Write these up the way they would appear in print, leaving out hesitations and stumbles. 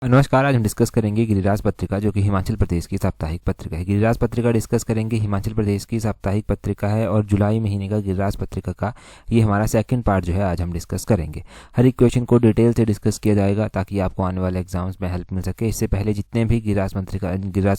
नमस्कार। आज हम डिस्कस करेंगे गिरिराज पत्रिका, जो कि हिमाचल प्रदेश की साप्ताहिक पत्रिका है। गिरिराज पत्रिका डिस्कस करेंगे, हिमाचल प्रदेश की साप्ताहिक पत्रिका है और जुलाई महीने का गिरिराज पत्रिका का ये हमारा सेकंड पार्ट जो है आज हम डिस्कस करेंगे। हर एक क्वेश्चन को डिटेल से डिस्कस किया जाएगा ताकि आपको आने वाले एग्जाम्स में हेल्प मिल सके। इससे पहले जितने भी गिरिराज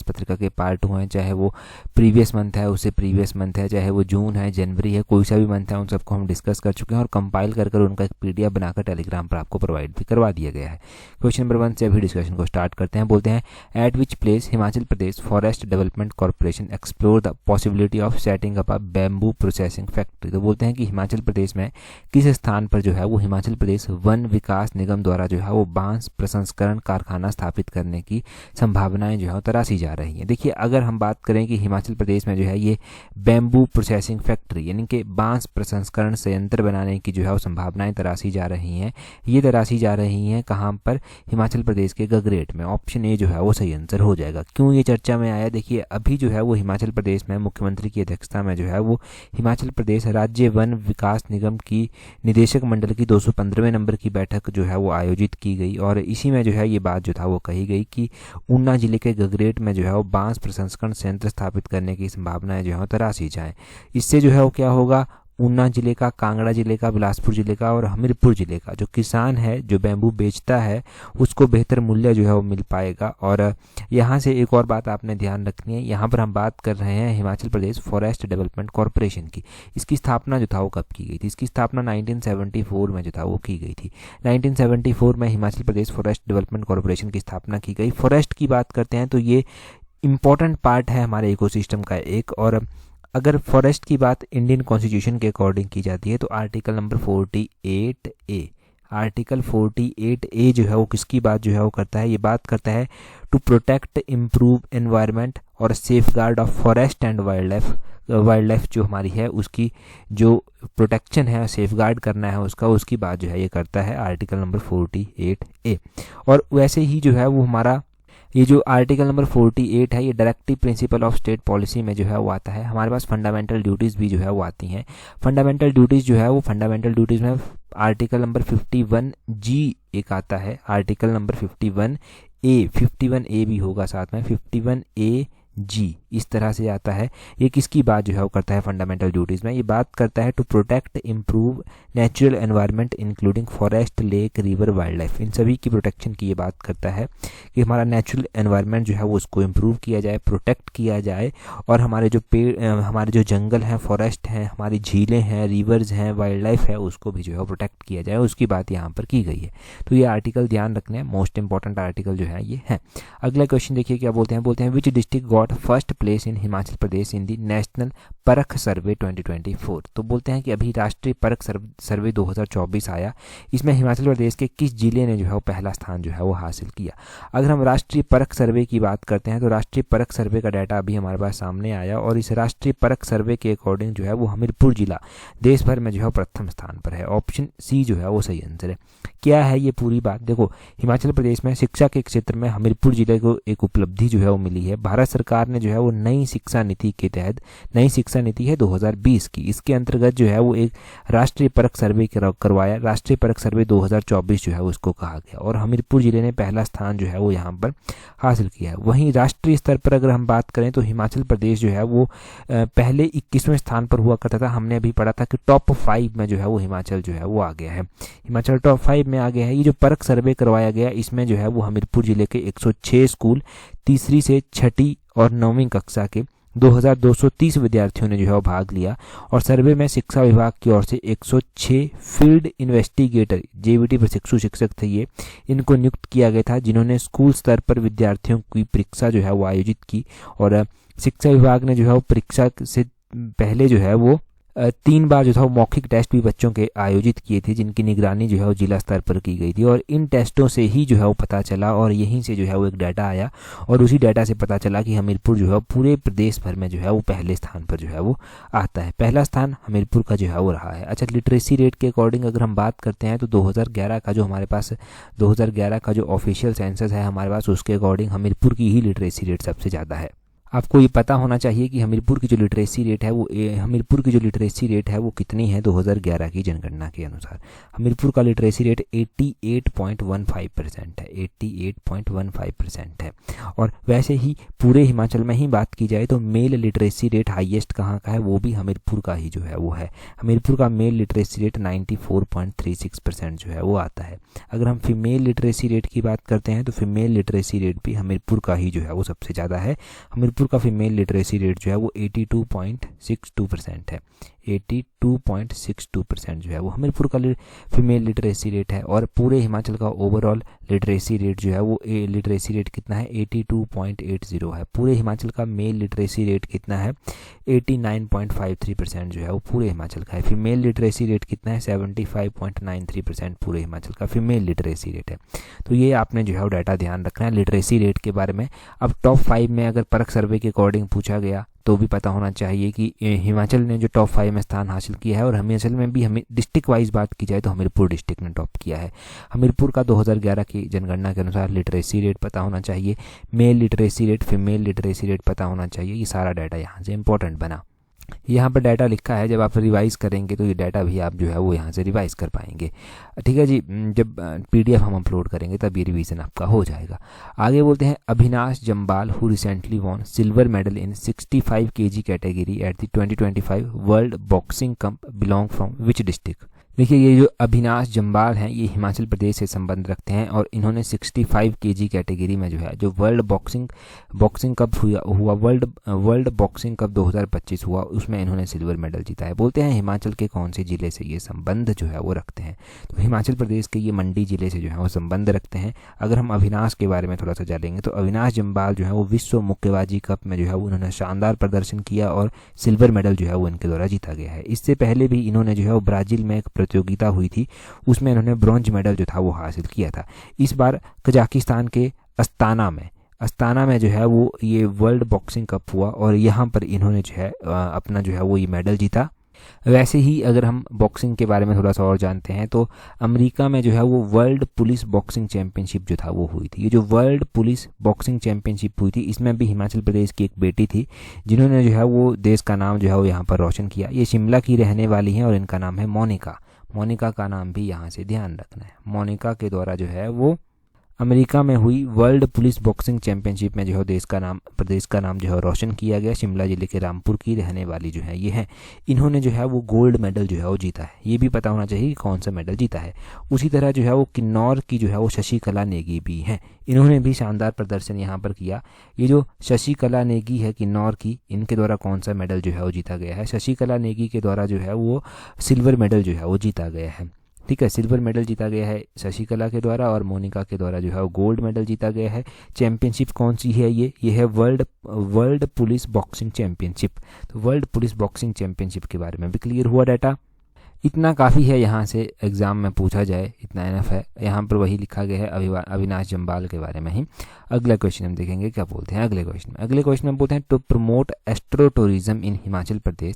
पत्रिका के पार्ट हुए हैं, चाहे वो प्रीवियस मंथ है, उससे प्रीवियस मंथ है, चाहे वो जून है, जनवरी है, कोई सा भी मंथ है, उन सबको हम डिस्कस कर चुके हैं और कंपाइल कर उनका एक PDF बनाकर टेलीग्राम पर आपको प्रोवाइड भी करवा दिया गया है। क्वेश्चन नंबर 1 से अभी डिस्कशन को स्टार्ट करते हैं। बोलते हैं, eight which place Himachal Pradesh forest development corporation explore the possibility of setting up a bamboo processing factory. तो बोलते हैं कि हिमाचल प्रदेश में किस स्थान पर जो है वो हिमाचल प्रदेश वन विकास निगम द्वारा जो है वो बांस प्रसंस्करण कारखाना स्थापित करने की संभावनाएं जो है तराशी जा रही हैं। देखिए, अगर हम बात करें कि हिमाचल प्रदेश में जो है ये बैम्बू प्रोसेसिंग फैक्ट्री यानी कि बांस प्रसंस्करण संयंत्र बनाने की जो है वो संभावनाएं तराशी जा रही हैं। ये तराशी जा रही हैं कहाँ पर? हिमाचल प्रदेश के गगरेट में। ऑप्शन ए जो है वो सही आंसर हो जाएगा। क्यों ये चर्चा में आया? देखिए, अभी जो है वो हिमाचल प्रदेश में मुख्यमंत्री की अध्यक्षता में जो है वो हिमाचल प्रदेश राज्य वन विकास निगम की निदेशक मंडल की 215वें नंबर की बैठक जो है वो आयोजित की गई और इसी में जो है ये बात जो था वो कही गई कि ऊना जिले के गगरेट में जो है वो बांस प्रसंस्करण संयंत्र स्थापित करने की संभावनाएं जो है तराशी जाएं। इससे जो है वो क्या होगा? ऊना जिले का, कांगड़ा जिले का, बिलासपुर जिले का और हमीरपुर जिले का जो किसान है, जो बैम्बू बेचता है, उसको बेहतर मूल्य जो है वो मिल पाएगा। और यहाँ से एक और बात आपने ध्यान रखनी है, यहाँ पर हम बात कर रहे हैं Himachal Pradesh forest development corporation की। इसकी स्थापना जो था वो कब की गई थी? इसकी स्थापना 1974 में जो था वो की गई थी। 1974 में Himachal Pradesh forest development corporation की स्थापना की गई। फॉरेस्ट की बात करते हैं तो ये इंपॉर्टेंट पार्ट है हमारे इकोसिस्टम का एक। और अगर फॉरेस्ट की बात इंडियन कॉन्स्टिट्यूशन के अकॉर्डिंग की जाती है तो आर्टिकल नंबर 48A जो है वो किसकी बात जो है वो करता है? ये बात करता है टू प्रोटेक्ट, इम्प्रूव एनवायरनमेंट और safe guard of forest and wild life जो हमारी है उसकी जो प्रोटेक्शन है, सेफ गार्ड करना है उसकी बात जो है ये करता है आर्टिकल नंबर 48A। और वैसे ही जो है वो हमारा ये जो आर्टिकल नंबर 48 है ये directive principle of state policy में जो है वो आता है। हमारे पास फंडामेंटल ड्यूटीज़ भी जो है वो आती हैं। फंडामेंटल ड्यूटीज़ जो है वो फंडामेंटल ड्यूटीज़ में आर्टिकल नंबर 51G एक आता है, आर्टिकल नंबर 51A भी होगा साथ में, 51AG इस तरह से आता है। ये किसकी बात जो है वो करता है फंडामेंटल ड्यूटीज़ में? ये बात करता है to protect, improve natural environment including forest, lake, river, wildlife, इन सभी की प्रोटेक्शन की ये बात करता है कि हमारा नेचुरल एनवायरनमेंट जो है वो उसको इम्प्रूव किया जाए, प्रोटेक्ट किया जाए और हमारे जो पेड़, हमारे जो जंगल हैं, फॉरेस्ट हैं, हमारी झीलें हैं, रिवर्स हैं, वाइल्ड लाइफ है, उसको भी जो है प्रोटेक्ट किया जाए, उसकी बात यहाँ पर की गई है। तो ये आर्टिकल ध्यान रखना है, मोस्ट इंपॉर्टेंट आर्टिकल जो है ये है। अगला क्वेश्चन देखिए क्या बोलते हैं which district got first place in Himachal Pradesh in the national परख सर्वे 2024। तो बोलते हैं कि अभी राष्ट्रीय परख सर्वे 2024 आया, इसमें हिमाचल प्रदेश के किस जिले ने जो है वो पहला स्थान जो है वो हासिल किया। अगर हम राष्ट्रीय परख सर्वे की बात करते हैं तो राष्ट्रीय परख सर्वे का डाटा अभी हमारे पास सामने आया और इस राष्ट्रीय परख सर्वे के अकॉर्डिंग जो है वो हमीरपुर जिला देश भर में जो है प्रथम स्थान पर है। ऑप्शन सी जो है वो सही आंसर है। क्या है ये पूरी बात? देखो, हिमाचल प्रदेश में शिक्षा के क्षेत्र में हमीरपुर जिले को एक उपलब्धि जो है वो मिली है। भारत सरकार ने जो है वो नई शिक्षा नीति के तहत, नई शिक्षा नीति है 2020 की, इसके अंतर्गत जो है वो एक राष्ट्रीय परख सर्वे करवाया। राष्ट्रीय परख सर्वे 2024 जो है उसको कहा गया और हमीरपुर जिले ने पहला स्थान जो है वो यहाँ पर हासिल किया है। वहीं राष्ट्रीय स्तर पर अगर हम बात करें तो हिमाचल प्रदेश जो है वो पहले 21वें स्थान पर हुआ करता था। हमने अभी पढ़ा था कि टॉप 5 में जो है वो हिमाचल जो है वो आ गया है, हिमाचल टॉप 5 में आ गया है। ये जो परख सर्वे करवाया गया इसमें जो है वो हमीरपुर जिले के 106 स्कूल, तीसरी से छठी और 9वीं कक्षा के 2230 विद्यार्थियों ने जो है वो भाग लिया और सर्वे में शिक्षा विभाग की ओर से 106 फील्ड इन्वेस्टिगेटर JVT प्रशिक्षु शिक्षक थे, ये इनको नियुक्त किया गया था जिन्होंने स्कूल स्तर पर विद्यार्थियों की परीक्षा जो है वो आयोजित की। और शिक्षा विभाग ने जो है वो परीक्षा से पहले जो है वो 3 बार जो था वो मौखिक टेस्ट भी बच्चों के आयोजित किए थे जिनकी निगरानी जो है वो जिला स्तर पर की गई थी और इन टेस्टों से ही जो है वो पता चला और यहीं से जो है वो एक डाटा आया और उसी डाटा से पता चला कि हमीरपुर जो है पूरे प्रदेश भर में जो है वो पहले स्थान पर जो है वो आता है। पहला स्थान हमीरपुर का जो है वो रहा है। अच्छा, लिटरेसी रेट के अकॉर्डिंग अगर हम बात करते हैं तो 2011 का जो हमारे पास 2011 का जो ऑफिशियल सेंसस है हमारे पास, उसके अकॉर्डिंग हमीरपुर की ही लिटरेसी रेट सबसे ज़्यादा है। आपको ये पता होना चाहिए कि हमीरपुर की जो लिटरेसी रेट है वो कितनी है 2011 की जनगणना के अनुसार। हमीरपुर का लिटरेसी रेट 88.15% है, 88.15% है। और वैसे ही पूरे हिमाचल में ही बात की जाए तो मेल लिटरेसी रेट हाईएस्ट कहाँ का है, वो भी हमीरपुर का ही जो है वो है। हमीरपुर का मेल लिटरेसी रेट 94.36% जो है वो आता है। अगर हम फीमेल लिटरेसी रेट की बात करते हैं तो फीमेल लिटरेसी रेट भी हमीरपुर का ही जो है वो सबसे ज़्यादा है। हमीरपुर का फीमेल लिटरेसी रेट जो है वो 82.62% है, 82.62% जो है वो हमीरपुर का फीमेल लिटरेसी रेट है। और पूरे हिमाचल का ओवरऑल लिटरेसी रेट जो है वो लिटरेसी रेट कितना है, 82.80 है। पूरे हिमाचल का मेल लिटरेसी रेट कितना है, 89.53% जो है वो पूरे हिमाचल का है। फीमेल लिटरेसी रेट कितना है, 75.93% पूरे हिमाचल का फीमेल लिटरेसी रेट है। तो ये आपने जो है वो डाटा ध्यान रखना है लिटरेसी रेट के बारे में। अब टॉप 5 में अगर परख सर्वे के अकॉर्डिंग पूछा गया तो भी पता होना चाहिए कि हिमाचल ने जो टॉप 5 में स्थान हासिल किया है। और हिमाचल में भी हमें डिस्ट्रिक्ट वाइज बात की जाए तो हमीरपुर डिस्ट्रिक्ट ने टॉप किया है। हमीरपुर का 2011 की जनगणना के अनुसार लिटरेसी रेट पता होना चाहिए, mail literacy rate, female literacy rate पता होना चाहिए। ये सारा डाटा यहाँ से इंपॉर्टेंट बना। यहाँ पर डाटा लिखा है, जब आप रिवाइज़ करेंगे तो ये डाटा भी आप जो है वो यहाँ से रिवाइज़ कर पाएंगे। ठीक है जी, जब PDF हम अपलोड करेंगे तब ये रिवीजन आपका हो जाएगा। आगे बोलते हैं Avinash Jamwal who recently won silver medal in 65 kg category at the 2025 World Boxing Cup belong from which district. देखिए ये जो अविनाश जम्बाल हैं ये हिमाचल प्रदेश से संबंध रखते हैं और इन्होंने 65 kg कैटेगरी में जो है जो वर्ल्ड बॉक्सिंग कप हुआ वर्ल्ड बॉक्सिंग कप 2025 हुआ, उसमें इन्होंने सिल्वर मेडल जीता है। बोलते हैं हिमाचल के कौन से ज़िले से ये संबंध जो है वो रखते हैं, तो हिमाचल प्रदेश के ये मंडी ज़िले से जो है वो संबंध रखते हैं। अगर हम अविनाश के बारे में थोड़ा सा जानेंगे तो अविनाश जम्बाल जो है वो विश्व मुक्केबाजी कप में जो है वो उन्होंने शानदार प्रदर्शन किया और सिल्वर मेडल जो है वो इनके द्वारा जीता गया है। इससे पहले भी इन्होंने जो है वो ब्राज़ील में एक प्रतियोगिता हुई थी, उसमें इन्होंने ब्रॉन्ज मेडल जो था वो हासिल किया था। इस बार कजाकिस्तान के अस्ताना में जो है वो ये वर्ल्ड बॉक्सिंग कप हुआ और यहाँ पर इन्होंने जो है अपना जो है वो ये मेडल जीता। वैसे ही अगर हम बॉक्सिंग के बारे में थोड़ा सा और जानते हैं तो अमेरिका में जो है वो वर्ल्ड पुलिस बॉक्सिंग चैंपियनशिप जो था वो हुई थी। ये जो वर्ल्ड पुलिस बॉक्सिंग चैंपियनशिप हुई थी इसमें भी हिमाचल प्रदेश की एक बेटी थी जिन्होंने जो है वो देश का नाम जो है वो यहाँ पर रोशन किया। ये शिमला की रहने वाली हैं और इनका नाम है मोनिका का नाम भी यहाँ से ध्यान रखना है। मोनिका के द्वारा जो है वो अमेरिका में हुई वर्ल्ड पुलिस बॉक्सिंग चैंपियनशिप में जो है प्रदेश का नाम जो है रोशन किया गया। शिमला जिले के रामपुर की रहने वाली जो है ये हैं, इन्होंने जो है वो गोल्ड मेडल जो है वो जीता है। ये भी पता होना चाहिए कि कौन सा मेडल जीता है। उसी तरह जो है वो किन्नौर की जो है वो शशिकला नेगी भी हैं, इन्होंने भी शानदार प्रदर्शन यहाँ पर किया। ये जो शशिकला नेगी है किन्नौर की, इनके द्वारा कौन सा मेडल जो है वो जीता गया है, शशिकला नेगी के द्वारा जो है वो सिल्वर मेडल जो है वो जीता गया है। ठीक है, सिल्वर मेडल जीता गया है शशिकला के द्वारा और मोनिका के द्वारा जो है वो गोल्ड मेडल जीता गया है। चैंपियनशिप कौन सी है, ये है वर्ल्ड पुलिस बॉक्सिंग चैंपियनशिप। तो वर्ल्ड पुलिस बॉक्सिंग चैंपियनशिप के बारे में भी क्लियर हुआ डाटा। इतना काफ़ी है, यहाँ से एग्ज़ाम में पूछा जाए इतना इनफ है। यहाँ पर वही लिखा गया है अविनाश जम्बाल के बारे में ही। अगला क्वेश्चन हम देखेंगे क्या बोलते हैं अगले क्वेश्चन में बोलते हैं to promote astro tourism in Himachal Pradesh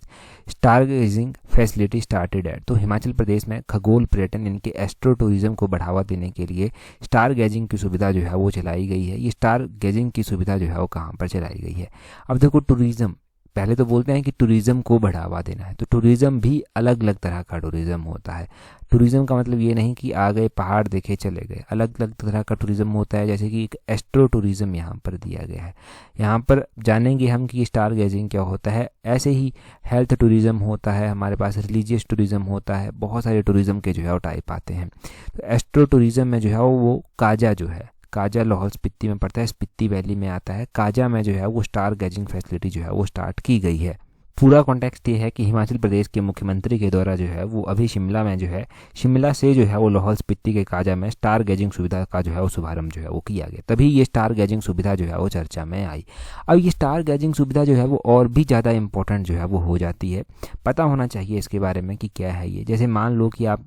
star gazing facility started at. तो हिमाचल प्रदेश में खगोल पर्यटन इनके एस्ट्रो टूरिज्म को बढ़ावा देने के लिए स्टार गेजिंग की सुविधा जो है वो चलाई गई है। ये स्टार गेजिंग की सुविधा जो है वो कहाँ पर चलाई गई है। अब देखो टूरिज्म, पहले तो बोलते हैं कि टूरिज़्म को बढ़ावा देना है, तो टूरिज़्म भी अलग अलग तरह का टूरिज़्म होता है। टूरिज़्म का मतलब ये नहीं कि आ गए पहाड़ देखे चले गए, अलग अलग तरह का टूरिज़्म होता है। जैसे कि एक एस्ट्रो टूरिज़्म यहाँ पर दिया गया है। यहाँ पर जानेंगे हम कि स्टार गेजिंग क्या होता है। ऐसे ही हेल्थ टूरिज़्म होता है, हमारे पास रिलीजियस टूरिज़्म होता है, बहुत सारे टूरिज़्म के जो है वो टाइप आते हैं। तो एस्ट्रो टूरिज़्म में जो है वो काजा जो है, काजा लाहौल स्पीति में पड़ता है, स्पीति वैली में आता है। काजा में जो है वो स्टार गेजिंग फैसिलिटी जो है वो स्टार्ट की गई है। पूरा कॉन्टेक्स्ट ये है कि हिमाचल प्रदेश के मुख्यमंत्री के द्वारा जो है वो अभी शिमला में जो है, शिमला से जो है वो लाहौल स्पीति के काजा में स्टार गेजिंग सुविधा का जो है वो शुभारंभ जो है वो किया गया, तभी ये स्टार गेजिंग सुविधा जो है वो चर्चा में आई। अब ये स्टार गेजिंग सुविधा जो है वो और भी ज़्यादा इंपॉर्टेंट जो है वो हो जाती है। पता होना चाहिए इसके बारे में कि क्या है ये। जैसे मान लो कि आप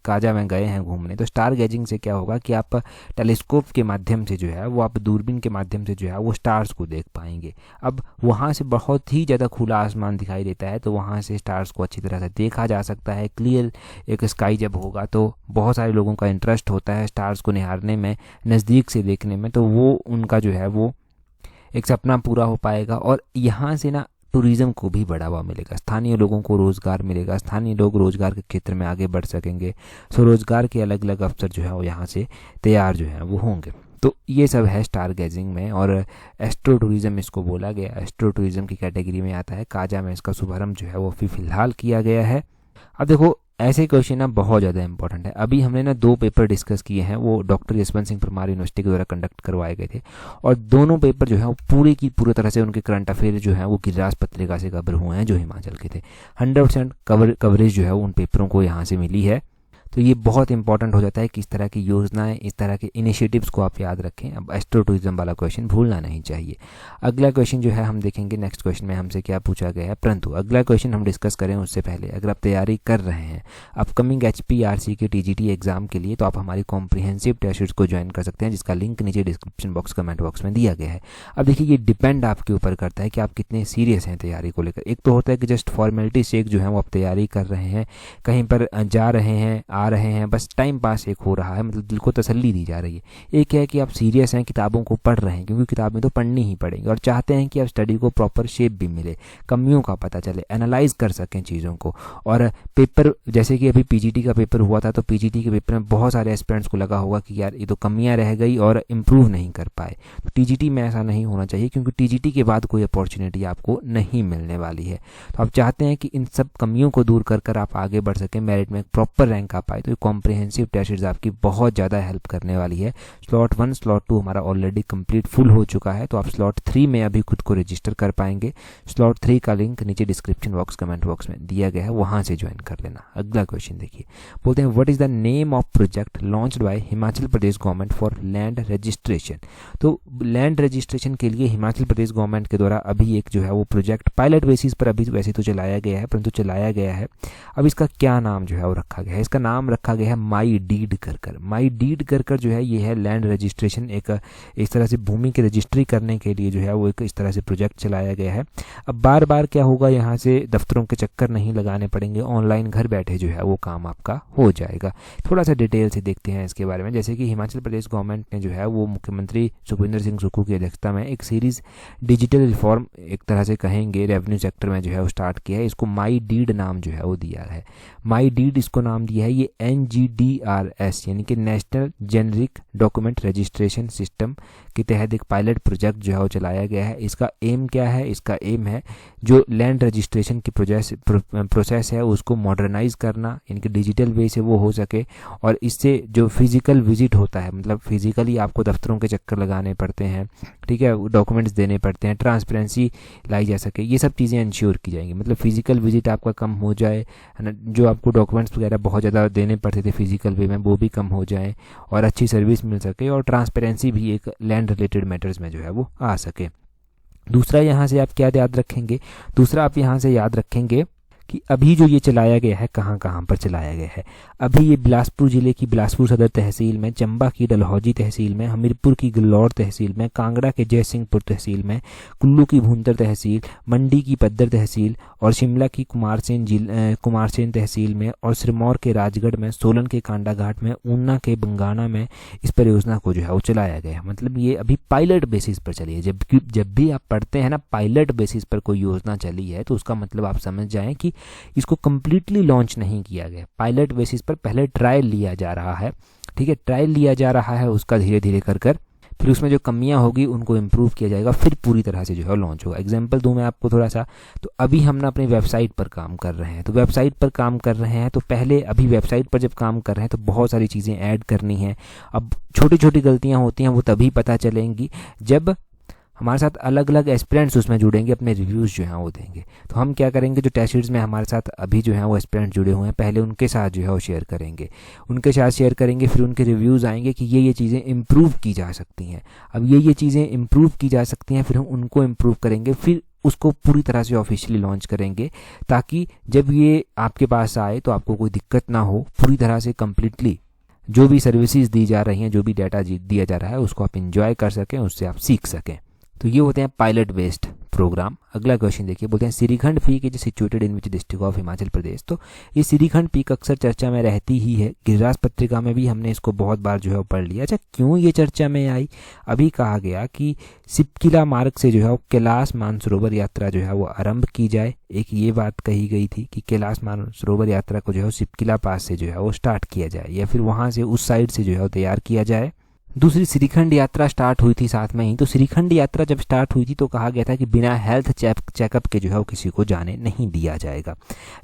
काजा में गए हैं घूमने, तो स्टार गेजिंग से क्या होगा कि आप टेलीस्कोप के माध्यम से जो है वो आप दूरबीन के माध्यम से जो है वो स्टार्स को देख पाएंगे। अब वहाँ से बहुत ही ज़्यादा खुला आसमान दिखाई देता है, तो वहाँ से स्टार्स को अच्छी तरह से देखा जा सकता है। क्लियर एक स्काई जब होगा तो बहुत सारे लोगों का इंटरेस्ट होता है स्टार्स को निहारने में, नज़दीक से देखने में, तो वो उनका जो है वो एक सपना पूरा हो पाएगा और यहाँ से ना टूरिज़्म को भी बढ़ावा मिलेगा, स्थानीय लोगों को रोज़गार मिलेगा, स्थानीय लोग रोज़गार के क्षेत्र में आगे बढ़ सकेंगे। स्वरोज़गार के अलग अलग अवसर जो है वो यहाँ से तैयार जो है वो होंगे। तो ये सब है स्टार गेजिंग में, और एस्ट्रो टूरिज़्म इसको बोला गया, एस्ट्रो टूरिज़्म की कैटेगरी में आता है। काजा में इसका शुभारंभ जो है वो फिलहाल किया गया है। अब देखो ऐसे क्वेश्चन ना बहुत ज़्यादा इंपॉर्टेंट है। अभी हमने ना 2 पेपर डिस्कस किए हैं, वो डॉक्टर यशवंत सिंह परमार यूनिवर्सिटी के द्वारा कंडक्ट करवाए गए थे, और दोनों पेपर जो है वो पूरी तरह से उनके करंट अफेयर जो है वो गिरिराज पत्रिका से कवर हुए हैं जो हिमाचल के थे। 100% कवरेज जो है उन पेपरों को यहाँ से मिली है। तो ये बहुत इंपॉर्टेंट हो जाता है कि इस तरह की योजनाएं, इस तरह के इनिशिएटिव्स को आप याद रखें। अब एस्ट्रो टूरिज्म वाला क्वेश्चन भूलना नहीं चाहिए। अगला क्वेश्चन जो है हम देखेंगे, नेक्स्ट क्वेश्चन में हमसे क्या पूछा गया है, परंतु अगला क्वेश्चन हम डिस्कस करें उससे पहले अगर आप तैयारी कर रहे हैं अपकमिंग HPRC के TGT एग्जाम के लिए, तो आप हमारी कॉम्प्रिहेंसिव टेस्ट सीरीज को ज्वाइन कर सकते हैं, जिसका लिंक नीचे डिस्क्रिप्शन बॉक्स कमेंट बॉक्स में दिया गया है। अब देखिए ये डिपेंड आपके ऊपर करता है कि आप कितने सीरियस हैं तैयारी को लेकर। एक तो होता है कि जस्ट फॉर्मेलिटी सेक जो है वो आप तैयारी कर रहे हैं, कहीं पर जा रहे हैं, आ रहे हैं, बस टाइम पास एक हो रहा है, मतलब दिल को तसल्ली दी जा रही है। एक है कि आप सीरियस हैं, किताबों को पढ़ रहे हैं, क्योंकि किताबें तो पढ़नी ही पड़ेंगी, और चाहते हैं कि आप स्टडी को प्रॉपर शेप भी मिले, कमियों का पता चले, एनालाइज कर सकें चीज़ों को। और पेपर जैसे कि अभी PGT का पेपर हुआ था, तो PGT के पेपर में बहुत सारे एस्पिरेंट्स को लगा होगा कि यार ये तो कमियां रह गई और इम्प्रूव नहीं कर पाए। तो TGT में ऐसा नहीं होना चाहिए, क्योंकि TGT के बाद कोई अपॉर्चुनिटी आपको नहीं मिलने वाली है। तो आप चाहते हैं कि इन सब कमियों को दूर कर आप आगे बढ़ सकें, मेरिट में प्रॉपर रैंक आ पाए, तो कॉम्प्रिहेंसिव टेस्ट सीरीज आपकी बहुत ज़्यादा हेल्प करने वाली है। स्लॉट 1 स्लॉट 2 हमारा ऑलरेडी कंप्लीट फुल हो चुका है, तो आप स्लॉट 3 में अभी खुद को रजिस्टर कर पाएंगे। स्लॉट 3 का लिंक नीचे डिस्क्रिप्शन बॉक्स कमेंट बॉक्स में दिया गया है, वहां से ज्वाइन कर लेना। अगला क्वेश्चन देखिए, बोलते हैं what is the name of project launched by Himachal Pradesh government for land registration. तो लैंड रजिस्ट्रेशन के लिए हिमाचल प्रदेश गवर्नमेंट के द्वारा अभी एक जो है वो प्रोजेक्ट पायलट बेसिस पर अभी वैसे तो चलाया गया है, परंतु चलाया गया है। अब इसका क्या नाम जो है वो रखा गया है, इसका नाम रखा गया है माई डीड कर। माई डीड कर जो है ये है लैंड रजिस्ट्रेशन, एक इस तरह से भूमि की रजिस्ट्री करने के लिए जो है वो एक इस तरह से प्रोजेक्ट चलाया गया है। अब बार बार क्या होगा, यहाँ से दफ्तरों के चक्कर नहीं लगाने पड़ेंगे, ऑनलाइन घर बैठे जो है वो काम आपका हो जाएगा। थोड़ा सा डिटेल से देखते हैं इसके बारे में। जैसे कि हिमाचल प्रदेश गवर्नमेंट ने जो है वो मुख्यमंत्री सुखविंदर सिंह सुक्खू की अध्यक्षता में एक सीरीज डिजिटल रिफॉर्म एक तरह से कहेंगे रेवेन्यू सेक्टर में जो है वो स्टार्ट किया है। इसको माई डीड नाम जो है वो दिया है। माई डीड इसको नाम दिया है, ये NGDRS यानी कि national generic document registration system के तहत एक पायलट प्रोजेक्ट जो है वो चलाया गया है। इसका एम क्या है, इसका एम है जो लैंड रजिस्ट्रेशन की प्रोसेस है उसको मॉडर्नाइज करना, यानी कि डिजिटल वे से वो हो सके, और इससे जो फिजिकल विजिट होता है, मतलब फिजिकली आपको दफ्तरों के चक्कर लगाने पड़ते हैं, ठीक है, डॉक्यूमेंट्स देने पड़ते हैं, ट्रांसपेरेंसी लाई जा सके, ये सब चीज़ें इंश्योर की जाएंगी। मतलब फिजिकल विजिट आपका कम हो जाए, है ना, जो आपको डॉक्यूमेंट्स वगैरह बहुत ज़्यादा देने पड़ते थे फिजिकल वे में, वो भी कम हो जाए और अच्छी सर्विस मिल सके, और ट्रांसपेरेंसी भी एक लैंड रिलेटेड मैटर्स में जो है वो आ सके। दूसरा यहाँ से आप क्या याद रखेंगे, दूसरा आप यहाँ से याद रखेंगे कि अभी जो ये चलाया गया है कहाँ कहाँ पर चलाया गया है। अभी ये बिलासपुर जिले की बिलासपुर सदर तहसील में, चंबा की डलहौजी तहसील में, हमीरपुर की गल्लौर तहसील में, कांगड़ा के जयसिंहपुर तहसील में, कुल्लू की भूंतर तहसील, मंडी की पद्दर तहसील, और शिमला की कुमारसेन तहसील में, और सिरमौर के राजगढ़ में, सोलन के कांडा घाट में, ऊना के बंगाना में इस परियोजना को जो है वो चलाया गया है। मतलब ये अभी पायलट बेसिस पर चली है। जब भी आप पढ़ते हैं ना पायलट बेसिस पर कोई योजना चली है, तो उसका मतलब आप समझ जाएं कि इसको कंप्लीटली लॉन्च नहीं किया गया, पायलट बेसिस पर पहले ट्रायल लिया जा रहा है, ठीक है, ट्रायल लिया जा रहा है, उसका धीरे धीरे कर फिर उसमें जो कमियां होगी उनको इम्प्रूव किया जाएगा, फिर पूरी तरह से जो है लॉन्च होगा। एग्जांपल दूं मैं आपको थोड़ा सा, तो अभी हम ना अपनी वेबसाइट पर काम कर रहे हैं, तो वेबसाइट पर काम कर रहे हैं, तो पहले अभी वेबसाइट पर जब काम कर रहे हैं तो बहुत सारी चीज़ें ऐड करनी है। अब छोटी छोटी गलतियां होती हैं, वो तभी पता चलेंगी जब हमारे साथ अलग अलग एस्पिरेंट्स उसमें जुड़ेंगे, अपने रिव्यूज़ जो हैं वो देंगे। तो हम क्या करेंगे, जो टेस्ट सीरीज में हमारे साथ अभी जो हैं वो एस्पिरेंट्स जुड़े हुए हैं, पहले उनके साथ जो है वो शेयर करेंगे, फिर उनके रिव्यूज़ आएंगे कि ये चीज़ें इम्प्रूव की जा सकती हैं। अब ये चीज़ें इम्प्रूव की जा सकती हैं, फिर हम उनको इम्प्रूव करेंगे, फिर उसको पूरी तरह से ऑफिशियली लॉन्च करेंगे, ताकि जब ये आपके पास आए तो आपको कोई दिक्कत ना हो। पूरी तरह से कम्प्लीटली जो भी सर्विसेज दी जा रही हैं, जो भी डाटा दिया जा रहा है, उसको आप इंजॉय कर सकें, उससे आप सीख सकें। तो ये होते हैं पायलट बेस्ड प्रोग्राम। अगला क्वेश्चन देखिए, बोलते हैं Shrikhand peak is situated in which district of Himachal Pradesh. तो ये श्रीखंड पीक अक्सर चर्चा में रहती ही है, गिरिराज पत्रिका में भी हमने इसको बहुत बार जो है पढ़ लिया। अच्छा, क्यों ये चर्चा में आई? अभी कहा गया कि सिपकिला मार्ग से जो है वो कैलाश मानसरोवर यात्रा जो है वो आरंभ की जाए। एक ये बात कही गई थी कि कैलाश मानसरोवर यात्रा को जो है सिपकिला पास से जो है वो स्टार्ट किया जाए, या फिर वहाँ से उस साइड से जो है वो तैयार किया जाए। दूसरी श्रीखंड यात्रा स्टार्ट हुई थी साथ में ही। तो श्रीखंड यात्रा जब स्टार्ट हुई थी तो कहा गया था कि बिना हेल्थ चेकअप के जो है वो किसी को जाने नहीं दिया जाएगा,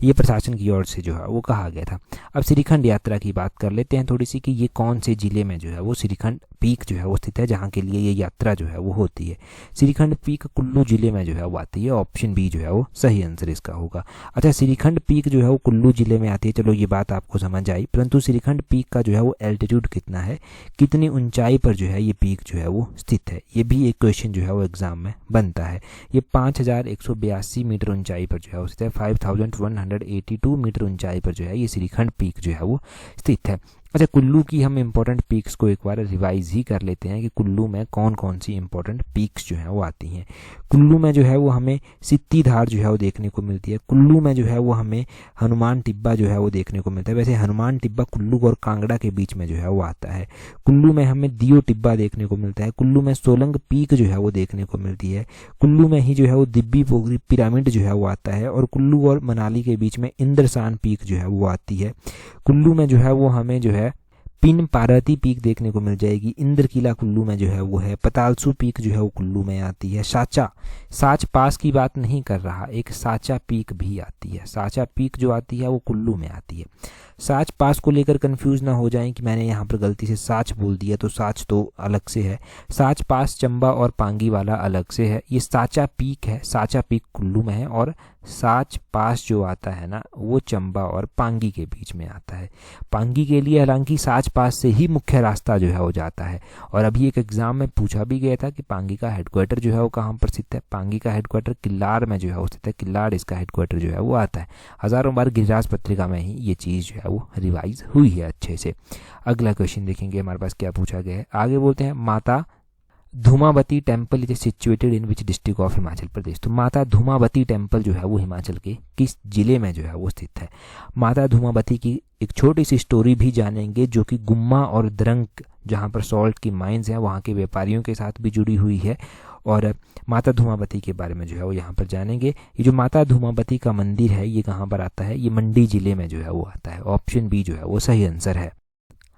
ये प्रशासन की ओर से जो है वो कहा गया था। अब श्रीखंड यात्रा की बात कर लेते हैं थोड़ी सी कि ये कौन से ज़िले में जो है वो श्रीखंड पीक जो है वो स्थित है, जहाँ के लिए ये यात्रा जो है वो होती है। श्रीखंड पीक कुल्लू जिले में जो है वो आती है। ऑप्शन बी जो है वो सही आंसर इसका होगा। अच्छा, श्रीखंड पीक जो है वो कुल्लू जिले में आती है, चलो ये बात आपको समझ आई। परंतु श्रीखंड पीक का जो है वो एल्टीट्यूड कितना है, कितनी ऊंचाई पर जो है ये पीक जो है वो स्थित है, ये भी एक क्वेश्चन जो है वो एग्जाम में बनता है। ये 5182 मीटर ऊंचाई पर जो है वो स्थित है। 5182 मीटर ऊंचाई पर जो है ये श्रीखंड पीक जो है वो स्थित है। अच्छा, कुल्लू की हम इंपॉर्टेंट पीक्स को एक बार रिवाइज ही कर लेते हैं कि कुल्लू में कौन कौन सी इंपॉर्टेंट पीक्स जो है वो आती हैं। कुल्लू में जो है वो हमें सित्तीधार जो है वो देखने को मिलती है। कुल्लू में जो है वो हमें हनुमान टिब्बा जो है वो देखने को मिलता है। वैसे हनुमान टिब्बा कुल्लू और कांगड़ा के बीच में जो है वो आता है। कुल्लू में हमें दियो टिब्बा देखने को मिलता है। कुल्लू में सोलंग पीक जो है वो देखने को मिलती है। कुल्लू में ही जो है वो दिब्बी पोखरी पिरामिड जो है वो आता है। और कुल्लू और मनाली के बीच में इंद्रसान पीक जो है वो आती है। कुल्लू में जो है वो हमें जो है पिन पार्वती पीक देखने को मिल जाएगी। इंद्र किला कुल्लू में जो है वो है। पतालसू पीक जो है वो कुल्लू में आती है। साच पास की बात नहीं कर रहा, एक साचा पीक भी आती है। साचा पीक जो आती है वो कुल्लू में आती है। साच पास को लेकर कंफ्यूज ना हो जाएं कि मैंने यहाँ पर गलती से साच बोल दिया, तो साच तो अलग से है। साच पास चंबा और पांगी वाला अलग से है। ये साचा पीक है, साचा पीक कुल्लू में है। और साच पास जो आता है ना वो चंबा और पांगी के बीच में आता है। पांगी के लिए हालांकि साच पास से ही मुख्य रास्ता जो है वो जाता है। और अभी एक एग्जाम में पूछा भी गया था कि पांगी का हेडक्वार्टर जो है वो कहाँ पर स्थित है। पांगी का हेडक्वार्टर किल्लार में जो है वो स्थित है। किल्लार इसका हेडक्वार्टर जो है वो आता है। हजारों बार गिरिराज पत्रिका में ही ये चीज़ जो है वो रिवाइज हुई है अच्छे से। अगला क्वेश्चन देखेंगे हमारे पास क्या पूछा गया है। आगे बोलते हैं Mata Dhumavati temple is situated in which district of Himachal Pradesh. तो माता धूमावती टेम्पल जो है वो हिमाचल के किस जिले में जो है वो स्थित है। माता धूमावती की एक छोटी सी स्टोरी भी जानेंगे जो कि गुम्मा और द्रंग, जहाँ पर सॉल्ट की माइंस हैं, वहाँ के व्यापारियों के साथ भी जुड़ी हुई है। और माता धूमावती के बारे में जो है वो यहाँ पर जानेंगे। ये जो माता धूमावती का मंदिर है ये कहाँ पर आता है, ये मंडी जिले में जो है वो आता है। ऑप्शन बी जो है वो सही आंसर है।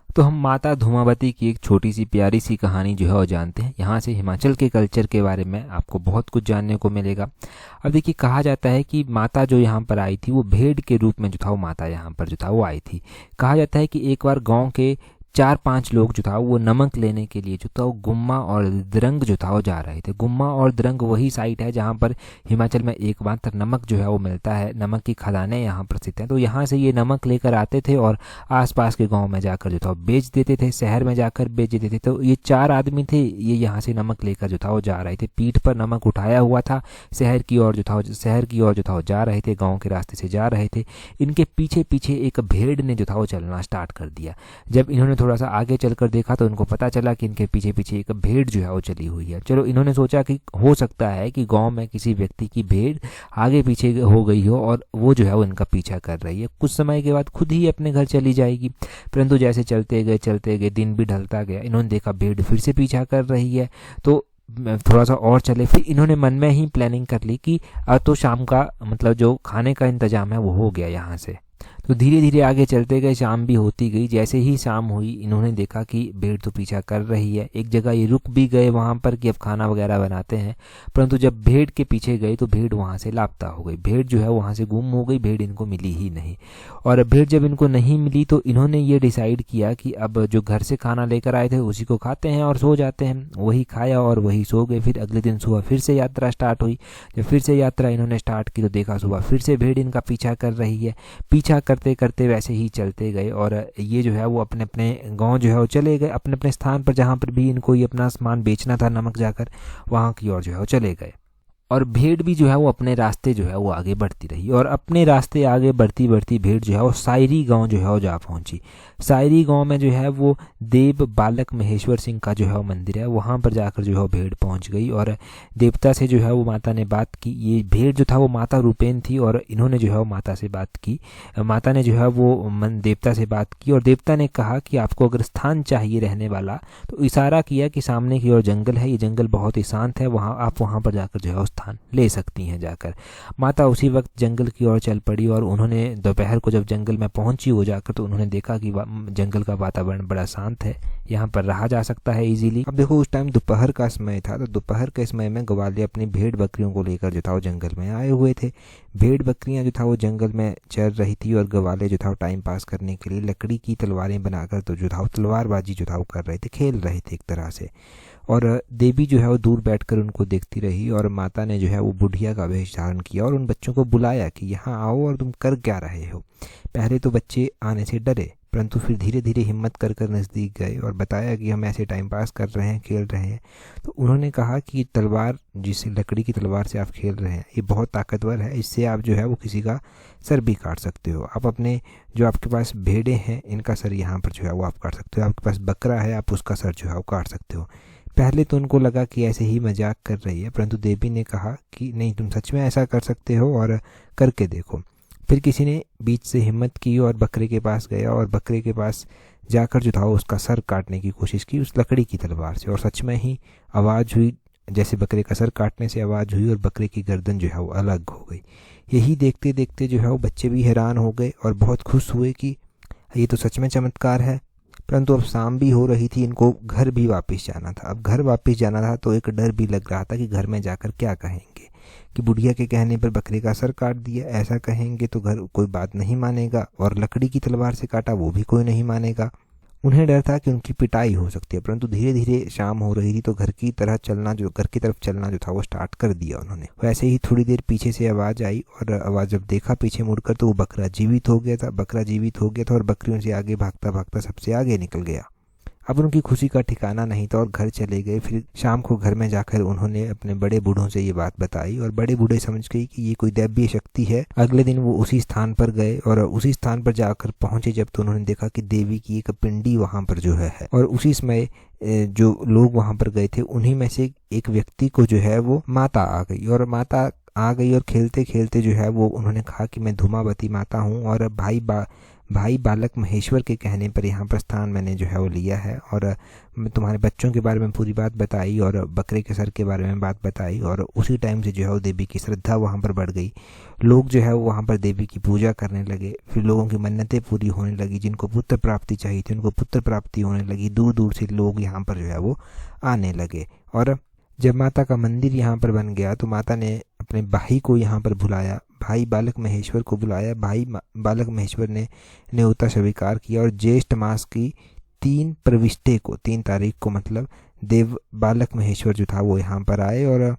तो हम माता धूमावती की एक छोटी सी प्यारी सी कहानी जो है वो जानते हैं। यहाँ से हिमाचल के कल्चर के बारे में आपको बहुत कुछ जानने को मिलेगा। अब देखिए, कहा जाता है कि माता जो यहाँ पर आई थी वो भेड़ के रूप में जो था वो माता यहाँ पर जो था वो आई थी। कहा जाता है कि एक बार गाँव के 4-5 लोग जो था वो नमक लेने के लिए जो था वो गुम्मा और द्रंग जो था वो जा रहे थे। गुम्मा और द्रंग वही साइट है जहाँ पर हिमाचल में एकमात्र नमक जो है वो मिलता है। नमक की खदानें यहाँ पर स्थित हैं। तो यहाँ से ये नमक लेकर आते थे और आसपास के गांव में जाकर जो था वो बेच देते थे, शहर में जाकर बेच देते थे। तो ये 4 आदमी थे, ये यहाँ से नमक लेकर जो था वो जा रहे थे। पीठ पर नमक उठाया हुआ था, शहर की ओर जो था वो जा रहे थे, गाँव के रास्ते से जा रहे थे। इनके पीछे पीछे एक भेड़ ने जो था वो चलना स्टार्ट कर दिया। जब इन्होंने थोड़ा सा आगे चलकर देखा तो इनको पता चला कि इनके पीछे पीछे एक भेड़ जो है वो चली हुई है। चलो, इन्होंने सोचा कि हो सकता है कि गांव में किसी व्यक्ति की भेड़ आगे पीछे हो गई हो और वो जो है वो इनका पीछा कर रही है। कुछ समय के बाद खुद ही अपने घर चली जाएगी। परंतु जैसे चलते गए, दिन भी ढलता गया, इन्होंने देखा भेड़ फिर से पीछा कर रही है। तो थोड़ा सा और चले, फिर इन्होंने मन में ही प्लानिंग कर ली कि तो शाम का मतलब जो खाने का इंतजाम है वो हो गया यहाँ से। तो धीरे धीरे आगे चलते गए, शाम भी होती गई। जैसे ही शाम हुई इन्होंने देखा कि भेड़ तो पीछा कर रही है। एक जगह ये रुक भी गए वहाँ पर कि अब खाना वगैरह बनाते हैं। परंतु जब भेड़ के पीछे गए तो भेड़ वहाँ से लापता हो गई। भेड़ जो है वहाँ से गुम हो गई, भेड़ इनको मिली ही नहीं। और भेड़ जब इनको नहीं मिली तो इन्होंने ये डिसाइड किया कि अब जो घर से खाना लेकर आए थे उसी को खाते हैं और सो जाते हैं। वही खाया और वही सो गए। फिर अगले दिन सुबह फिर से यात्रा स्टार्ट हुई। जब फिर से यात्रा इन्होंने स्टार्ट की तो देखा सुबह फिर से भेड़ इनका पीछा कर रही है। पीछा करते करते वैसे ही चलते गए और ये जो है वो अपने अपने गांव जो है वो चले गए, अपने अपने स्थान पर जहाँ पर भी इनको ये अपना सामान बेचना था नमक जाकर, वहाँ की ओर जो है वो चले गए। और भेड़ भी जो है वो अपने रास्ते जो है वो आगे बढ़ती रही, और अपने रास्ते आगे बढ़ती बढ़ती भेड़ जो है वो सायरी गांव जो है वो जा पहुंची। सायरी गांव में जो है वो देव बालक महेश्वर सिंह का जो है वो मंदिर है, वहाँ पर जाकर जो है वो भेड़ पहुंच गई और देवता से जो है वो माता ने बात की। ये भेड़ जो था वो माता रूपेन थी और इन्होंने जो है वो माता से बात की। माता ने जो है वो देवता से बात की और देवता ने कहा कि आपको अगर स्थान चाहिए रहने वाला, तो इशारा किया कि सामने की ओर जंगल है, ये जंगल बहुत ही शांत है, वहाँ आप वहाँ पर जाकर जो है स्थान ले सकती हैं जाकर। माता उसी वक्त जंगल की ओर चल पड़ी और उन्होंने दोपहर को जब जंगल में पहुंची हो जाकर, तो उन्होंने देखा कि जंगल का वातावरण बड़ा शांत है, यहाँ पर रहा जा सकता है इजीली। अब देखो उस टाइम दोपहर का समय था, तो दोपहर के समय में ग्वाले अपनी भेड़ बकरियों को लेकर जो था वो जंगल में आए हुए थे। भेड़ बकरियां जो था वो जंगल में चर रही थी और ग्वाले जो था वो टाइम पास करने के लिए लकड़ी की तलवारें बनाकर तो जो था वो तलवारबाजी जो था वो कर रहे थे, खेल रहे थे एक तरह से। और देवी जो है वो दूर बैठकर उनको देखती रही और माता ने जो है वो बुढ़िया का वेश धारण किया और उन बच्चों को बुलाया कि यहाँ आओ और तुम कर क्या रहे हो। पहले तो बच्चे आने से डरे, परंतु फिर धीरे धीरे हिम्मत कर कर नज़दीक गए और बताया कि हम ऐसे टाइम पास कर रहे हैं, खेल रहे हैं। तो उन्होंने कहा कि तलवार, जिस लकड़ी की तलवार से आप खेल रहे हैं, ये बहुत ताकतवर है, इससे आप जो है वो किसी का सर भी काट सकते हो। आप अपने जो आपके पास भेड़ें हैं इनका सर यहाँ पर जो है वो आप काट सकते हो, आपके पास बकरा है आप उसका सर जो है वो काट सकते हो। पहले तो उनको लगा कि ऐसे ही मजाक कर रही है, परंतु देवी ने कहा कि नहीं, तुम सच में ऐसा कर सकते हो और करके देखो। फिर किसी ने बीच से हिम्मत की और बकरे के पास गया और बकरे के पास जाकर जो था उसका सर काटने की कोशिश की उस लकड़ी की तलवार से, और सच में ही आवाज़ हुई, जैसे बकरे का सर काटने से आवाज़ हुई और बकरे की गर्दन जो है वो अलग हो गई। यही देखते देखते जो है वो बच्चे भी हैरान हो गए और बहुत खुश हुए कि ये तो सच में चमत्कार है। परंतु अब शाम भी हो रही थी, इनको घर भी वापस जाना था। अब घर वापस जाना था तो एक डर भी लग रहा था कि घर में जाकर क्या कहेंगे, कि बुढ़िया के कहने पर बकरे का सर काट दिया, ऐसा कहेंगे तो घर कोई बात नहीं मानेगा, और लकड़ी की तलवार से काटा वो भी कोई नहीं मानेगा। उन्हें डर था कि उनकी पिटाई हो सकती है। परंतु धीरे धीरे शाम हो रही थी तो घर की तरफ चलना जो था वो स्टार्ट कर दिया उन्होंने। वैसे ही थोड़ी देर पीछे से आवाज़ आई और आवाज़ जब देखा पीछे मुड़कर तो वो बकरा जीवित हो गया था और बकरियों से आगे भागता भागता सबसे आगे निकल गया। अब उनकी खुशी का ठिकाना नहीं था और घर चले गए। फिर शाम को घर में जाकर उन्होंने अपने बड़े बूढ़ों से ये बात बताई और बड़े बूढ़े समझ गए कि ये कोई दैवीय शक्ति है। अगले दिन वो उसी स्थान पर गए और उसी स्थान पर जाकर पहुंचे जब, तो उन्होंने देखा कि देवी की एक पिंडी वहां पर जो है, और उसी समय जो लोग वहां पर गए थे उन्हीं में से एक व्यक्ति को जो है वो माता आ गई और खेलते खेलते जो है वो उन्होंने कहा कि मैं धूमावती माता हूँ और भाई बालक महेश्वर के कहने पर यहाँ पर स्थान मैंने जो है वो लिया है, और मैं तुम्हारे बच्चों के बारे में पूरी बात बताई और बकरे के सर के बारे में बात बताई। और उसी टाइम से जो है वो देवी की श्रद्धा वहाँ पर बढ़ गई। लोग जो है वो वहाँ पर देवी की पूजा करने लगे। फिर लोगों की मन्नतें पूरी होने लगी, जिनको पुत्र प्राप्ति चाहिए थी उनको पुत्र प्राप्ति होने लगी। दूर दूर से लोग यहाँ पर जो है वो आने लगे। और जब माता का मंदिर यहाँ पर बन गया तो माता ने अपने भाई को यहाँ पर बुलाया, भाई बालक महेश्वर को बुलाया। भाई बालक महेश्वर ने न्योता स्वीकार किया और ज्येष्ठ मास की 3 तारीख को मतलब देव बालक महेश्वर जो था वो यहाँ पर आए और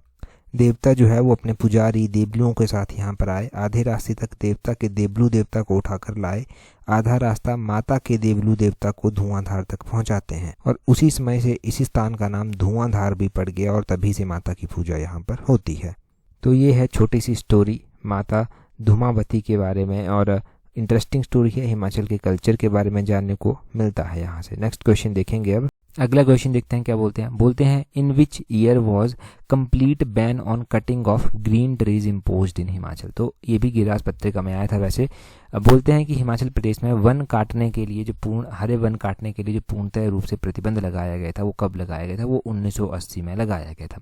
देवता जो है वो अपने पुजारी देवलुओं के साथ यहाँ पर आए। आधे रास्ते तक देवता के देवलू देवता को उठाकर लाए, आधा रास्ता माता के देवलू देवता को धुआंधार तक पहुंचाते हैं, और उसी समय से इस स्थान का नाम धुआंधार भी पड़ गया और तभी से माता की पूजा यहाँ पर होती है। तो ये है छोटी सी स्टोरी माता धूमावती के बारे में, और इंटरेस्टिंग स्टोरी है, हिमाचल के कल्चर के बारे में जानने को मिलता है यहाँ से। नेक्स्ट क्वेश्चन देखेंगे। अब अगला क्वेश्चन देखते हैं क्या बोलते हैं in which year was complete ban on cutting of green trees imposed in Himachal. तो ये भी गिरास पत्रिका में आया था। वैसे बोलते हैं कि हिमाचल प्रदेश में हरे वन काटने के लिए जो पूर्णतः रूप से प्रतिबंध लगाया गया था वो कब लगाया गया था, वो 1980 में लगाया गया था।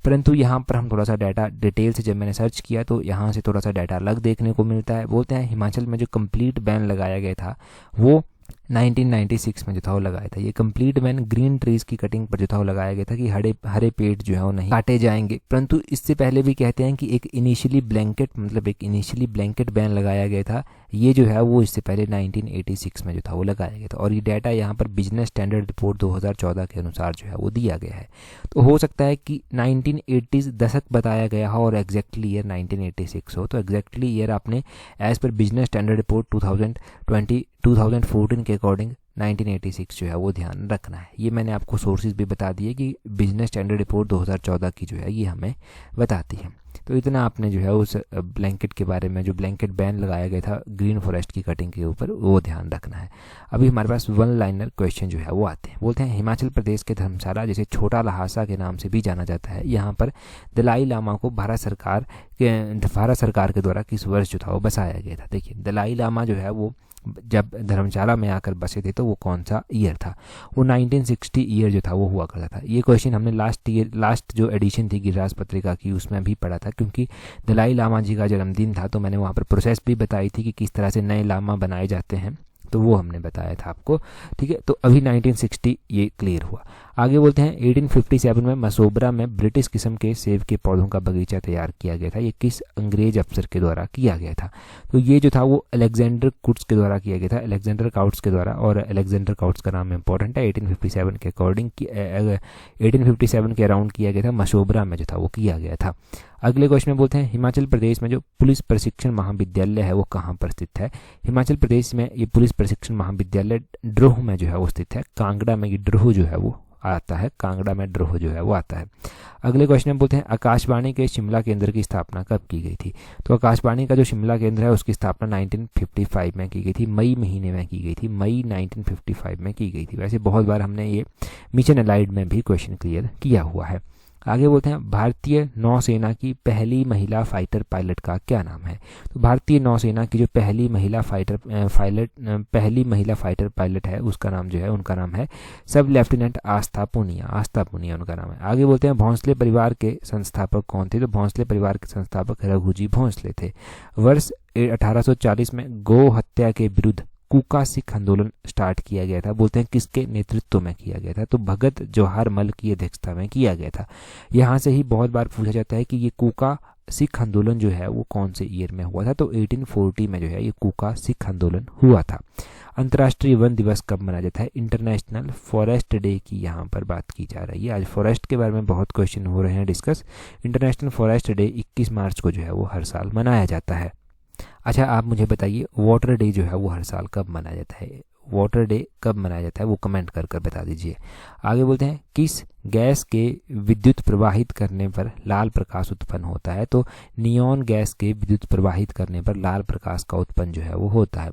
परंतु यहाँ पर हम थोड़ा सा डाटा डिटेल से जब मैंने सर्च किया तो यहाँ से थोड़ा सा डाटा अलग देखने को मिलता है। बोलते हैं हिमाचल में जो कंप्लीट बैन लगाया गया था वो 1996 में जो था वो लगाया था। ये कंप्लीट बैन ग्रीन ट्रीज की कटिंग पर जो था वो लगाया गया था कि हरे पेड़ जो है वो नहीं काटे जाएंगे। परंतु इससे पहले भी कहते हैं कि एक इनिशियली ब्लैंकेट बैन लगाया गया था। ये जो है वो इससे पहले 1986 में जो था वो लगाया गया था, और ये डाटा यहाँ पर बिजनेस स्टैंडर्ड रिपोर्ट 2014 के अनुसार जो है वो दिया गया है। तो हो सकता है कि 1980s दशक बताया गया हो और एग्जैक्टली ईयर 1986 हो। तो एग्जैक्टली ईयर आपने as per business standard report 2014 के अकॉर्डिंग 1986 जो है वो ध्यान रखना है। ये मैंने आपको सोर्सेज भी बता दिए कि बिजनेस स्टैंडर्ड रिपोर्ट 2014 की जो है ये हमें बताती है। तो इतना आपने जो है उस ब्लैंकेट के बारे में, जो ब्लैंकेट बैन लगाया गया था ग्रीन फॉरेस्ट की कटिंग के ऊपर, वो ध्यान रखना है। अभी हमारे पास वन लाइनर क्वेश्चन जो है वो आते हैं। बोलते हैं हिमाचल प्रदेश के धर्मशाला, जिसे छोटा लहासा के नाम से भी जाना जाता है, यहाँ पर दलाई लामा को भारत सरकार के द्वारा किस वर्ष जो था वो बसाया गया था। देखिए दलाई लामा जो है वो जब धर्मशाला में आकर बसे थे तो वो कौन सा ईयर था, वो 1960 ईयर जो था वो हुआ करता था। ये क्वेश्चन हमने लास्ट जो एडिशन थी गिरिराज पत्रिका की उसमें भी पढ़ा था, क्योंकि दलाई लामा जी का जन्मदिन था तो मैंने वहाँ पर प्रोसेस भी बताई थी कि किस तरह से नए लामा बनाए जाते हैं, तो वो हमने बताया था आपको। ठीक है, तो अभी 1960 ये क्लियर हुआ। आगे बोलते हैं 1857 में मसोबरा में ब्रिटिश किस्म के सेब के पौधों का बगीचा तैयार किया गया था। ये किस अंग्रेज अफसर के द्वारा किया गया था, तो ये जो था वो अलेक्जेंडर कुट्स के द्वारा किया गया था, अलेक्जेंडर काउट्स के द्वारा। और अलेक्जेंडर काउट्स का नाम इंपॉर्टेंट है, 1857 के अकॉर्डिंग 1857 के अराउंड किया गया था, मसोबरा में जो था वो किया गया था। अगले क्वेश्चन में बोलते हैं हिमाचल प्रदेश में जो पुलिस प्रशिक्षण महाविद्यालय है वो कहाँ पर स्थित है। हिमाचल प्रदेश में ये पुलिस प्रशिक्षण महाविद्यालय ड्रोह में जो है वो स्थित है। कांगड़ा में ये ड्रोह जो है वो आता है, कांगड़ा में ड्रोह जो है वो आता है। अगले क्वेश्चन में बोलते हैं आकाशवाणी के शिमला केंद्र की स्थापना कब की गई थी। तो आकाशवाणी का जो शिमला केंद्र है उसकी स्थापना 1955 में की गई थी, मई महीने में की गई थी, मई 1955 में की गई थी। वैसे बहुत बार हमने ये मिशन अलाइड में भी क्वेश्चन क्लियर किया हुआ है। आगे बोलते हैं भारतीय नौसेना की पहली महिला फाइटर पायलट का क्या नाम है। तो भारतीय नौसेना की जो पहली महिला फाइटर पायलट है उसका नाम जो है, उनका नाम है सब लेफ्टिनेंट आस्था पूनिया उनका नाम है। आगे बोलते हैं भोंसले परिवार के संस्थापक कौन थे। तो भोंसले परिवार के संस्थापक रघुजी भोंसले थे। वर्ष 1840 में गौ हत्या के विरुद्ध कूका सिख आंदोलन स्टार्ट किया गया था। बोलते हैं किसके नेतृत्व में किया गया था, तो भगत जवाहर मल की अध्यक्षता में किया गया था। यहाँ से ही बहुत बार पूछा जाता है कि ये कूका सिख आंदोलन जो है वो कौन से ईयर में हुआ था। तो 1840 में जो है ये कूका सिख आंदोलन हुआ था। अंतर्राष्ट्रीय वन दिवस कब मनाया जाता है। इंटरनेशनल फॉरेस्ट डे की यहाँ पर बात की जा रही है। आज फॉरेस्ट के बारे में बहुत क्वेश्चन हो रहे हैं डिस्कस। इंटरनेशनल फॉरेस्ट डे 21 मार्च को जो है वो हर साल मनाया जाता है। अच्छा, आप मुझे बताइए वाटर डे जो है वो हर साल कब मनाया जाता है। वाटर डे कब मनाया जाता है वो कमेंट कर बता दीजिए। आगे बोलते हैं किस गैस के विद्युत प्रवाहित करने पर लाल प्रकाश उत्पन्न होता है। तो नियॉन गैस के विद्युत प्रवाहित करने पर लाल प्रकाश का उत्पन्न जो है वो होता है।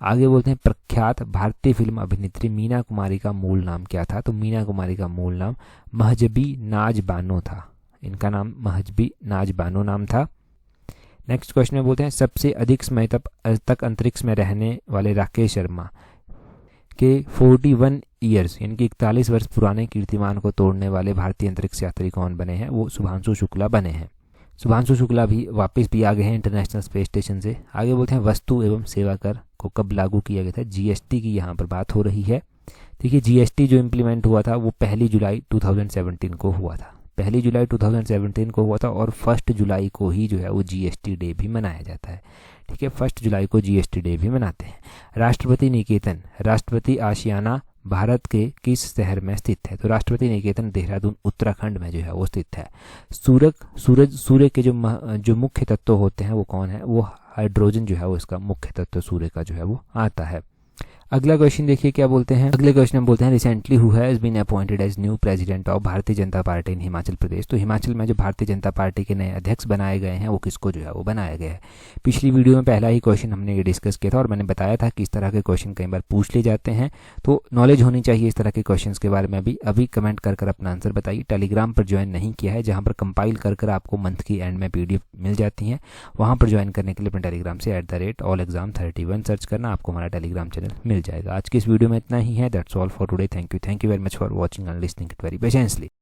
आगे बोलते हैं प्रख्यात भारतीय फिल्म अभिनेत्री मीना कुमारी का मूल नाम क्या था। तो मीना कुमारी का मूल नाम महजबी नाज बानो था। इनका नाम महजबी नाज बानो नाम था। नेक्स्ट क्वेश्चन में बोलते हैं सबसे अधिक समय तक अंतरिक्ष में रहने वाले राकेश शर्मा के 41 ईयर्स यानी कि 41 वर्ष पुराने कीर्तिमान को तोड़ने वाले भारतीय अंतरिक्ष यात्री कौन बने हैं। वो शुभांशु शुक्ला बने हैं। शुभांशु शुक्ला भी वापस भी आ गए हैं इंटरनेशनल स्पेस स्टेशन से। आगे बोलते हैं वस्तु एवं सेवा कर को कब लागू किया गया था। जीएसटी की यहाँ पर बात हो रही है। देखिए जीएसटी जो इम्प्लीमेंट हुआ था वो 1 जुलाई 2017 को हुआ था। 1 जुलाई 2017 को हुआ था और 1 जुलाई को ही जो है वो जीएसटी डे भी मनाया जाता है। ठीक है, 1 जुलाई को जीएसटी डे भी मनाते हैं। राष्ट्रपति निकेतन, राष्ट्रपति आशियाना भारत के किस शहर में स्थित है। तो राष्ट्रपति निकेतन देहरादून उत्तराखंड में जो है वो स्थित है। सूर्य के जो मुख्य तत्व होते हैं वो कौन है। वो हाइड्रोजन जो है वो इसका मुख्य तत्व सूर्य का जो है वो आता है। अगला क्वेश्चन देखिए क्या बोलते हैं। अगले क्वेश्चन में बोलते हैं recently who has been appointed as new president of Bharatiya Janata party इन हिमाचल प्रदेश। तो हिमाचल में जो भारतीय जनता पार्टी के नए अध्यक्ष बनाए गए हैं वो किसको जो है वो बनाया गया है। पिछली वीडियो में पहला ही क्वेश्चन हमने ये डिस्कस किया था और मैंने बताया था कि इस तरह के क्वेश्चन कई बार पूछ लिए जाते हैं, तो नॉलेज होनी चाहिए इस तरह के क्वेश्चन के बारे में। अभी कमेंट कर अपना आंसर बताइए। टेलीग्राम पर ज्वाइन नहीं किया है, जहाँ पर कंपाइल कर आपको मंथ की एंड में PDF मिल जाती हैं, वहाँ पर ज्वाइन करने के लिए अपने टेलीग्राम से @allexam31 सर्च करना, आपको हमारा टेलीग्राम चैनल मिल जाएगा। आज की इस वीडियो में इतना ही है। That's all for today. Thank you very much for watching and listening it very patiently.